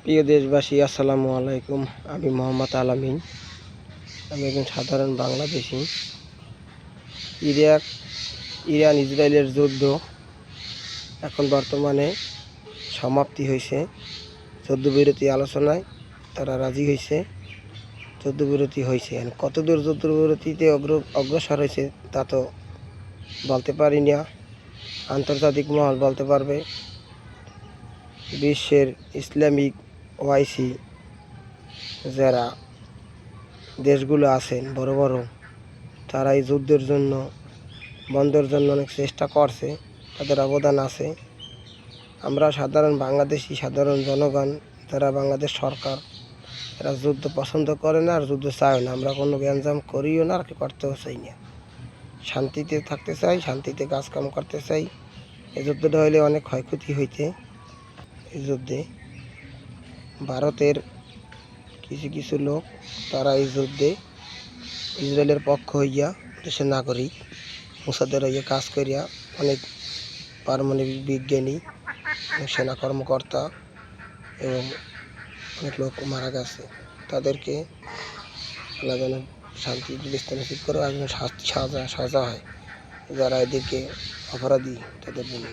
প্রিয় দেশবাসী, আসসালামু আলাইকুম। আমি মোহাম্মদ আলামিন। আমি একজন সাধারণ বাংলাদেশি। ইরান ইসরায়েলের যুদ্ধ এখন বর্তমানে সমাপ্তি হয়েছে। যুদ্ধবিরতি আলোচনায় তারা রাজি হয়েছে, যুদ্ধবিরতি হয়েছে। কতদূর যুদ্ধবিরতিতে অগ্রসর হয়েছে তা তো বলতে পারি না, আন্তর্জাতিক মহল বলতে পারবে। বিশ্বের ইসলামিক ওআইসি যারা দেশগুলো আছেন বড় বড়, তারা এই যুদ্ধের জন্য বন্ধের জন্য অনেক চেষ্টা করছে, তাদের অবদান আছে। আমরা সাধারণ বাংলাদেশি সাধারণ জনগণ, যারা বাংলাদেশ সরকার, এরা যুদ্ধ পছন্দ করে না আর যুদ্ধ চায় না। আমরা কোনো গ্যাঞ্জাম করিও না আর করতেও চাই না। শান্তিতে থাকতে চাই, শান্তিতে কাজকাম করতে চাই। এই যুদ্ধটা হইলে অনেক ক্ষয়ক্ষতি হইতে। এই যুদ্ধে ভারতের কিছু কিছু লোক, তারা এই যুদ্ধে ইসরায়েলের পক্ষ হইয়া দেশের নাগরিক মুসাদের হইয়া কাজ করিয়া অনেক পারমাণবিক বিজ্ঞানী, সেনা কর্মকর্তা এবং অনেক লোক মারা গেছে। তাদেরকে আল্লাহ যেন শান্তি ব্যবস্থা নিশ্চিত করে আর যেন শাস্তি সাজা হয় যারা এদেরকে অপরাধী তাদের জন্য।